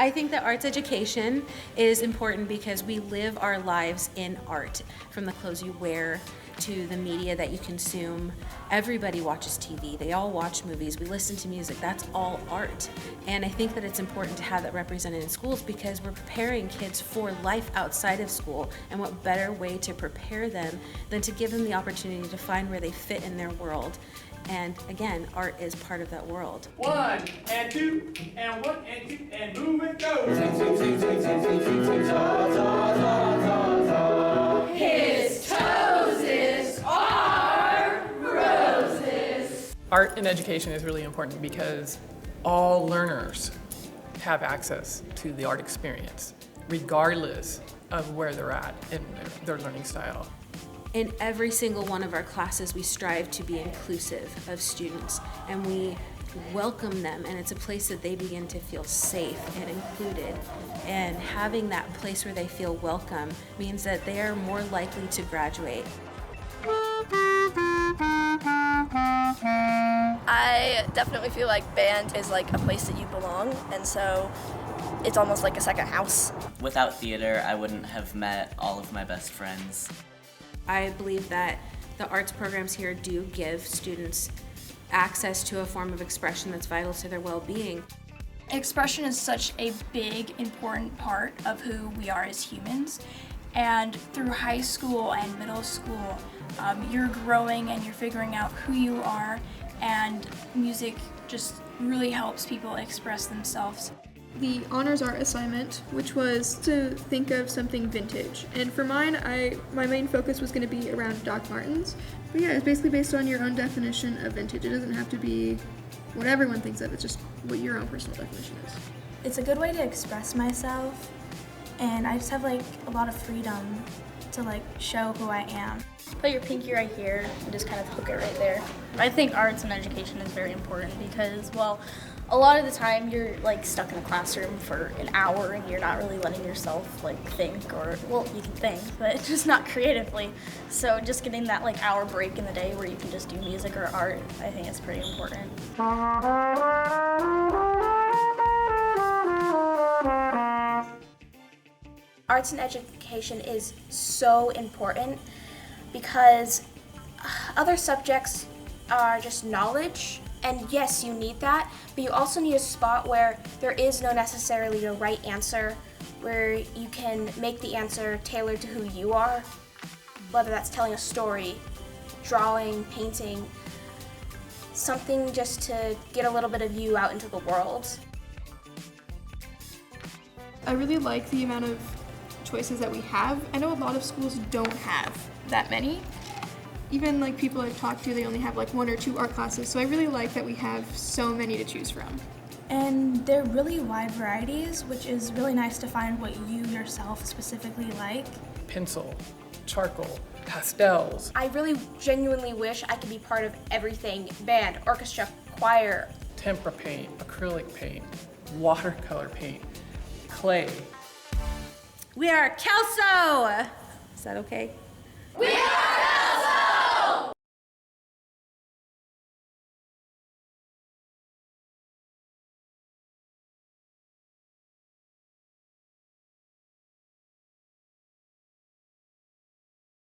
I think that arts education is important because we live our lives in art. From the clothes you wear to the media that you consume. Everybody watches TV. They all watch movies. We listen to music. That's all art. And I think that it's important to have that represented in schools because we're preparing kids for life outside of school. And what better way to prepare them than to give them the opportunity to find where they fit in their world. And again, art is part of that world. 1 and 2 and 1 and 2 and move it goes. His toes are roses. Art in education is really important because all learners have access to the art experience, regardless of where they're at in their learning style. In every single one of our classes, we strive to be inclusive of students, and we welcome them, and it's a place that they begin to feel safe and included. And having that place where they feel welcome means that they are more likely to graduate. I definitely feel like band is like a place that you belong, and so it's almost like a second house. Without theater, I wouldn't have met all of my best friends. I believe that the arts programs here do give students access to a form of expression that's vital to their well-being. Expression is such a big, important part of who we are as humans. And through high school and middle school, you're growing and you're figuring out who you are, and music just really helps people express themselves. The honors art assignment, which was to think of something vintage. And for mine, my main focus was going to be around Doc Martens. But yeah, it's basically based on your own definition of vintage. It doesn't have to be what everyone thinks of, it's just what your own personal definition is. It's a good way to express myself, and I just have like a lot of freedom to like show who I am. Put your pinky right here and just kind of hook it right there. I think arts and education is very important because, well, a lot of the time you're like stuck in a classroom for an hour and you're not really letting yourself like think, or, well, you can think, but just not creatively. So just getting that like hour break in the day where you can just do music or art, I think is pretty important. Arts and education is so important because other subjects are just knowledge, and yes, you need that, but you also need a spot where there is no necessarily a right answer, where you can make the answer tailored to who you are, whether that's telling a story, drawing, painting, something just to get a little bit of you out into the world. I really like the amount of choices that we have. I know a lot of schools don't have that many. Even like people I've talked to, they only have like 1 or 2 art classes, so I really like that we have so many to choose from. And they're really wide varieties, which is really nice to find what you yourself specifically like. Pencil, charcoal, pastels. I really genuinely wish I could be part of everything: band, orchestra, choir. Tempera paint, acrylic paint, watercolor paint, clay. We are Kelso! Is that okay? We are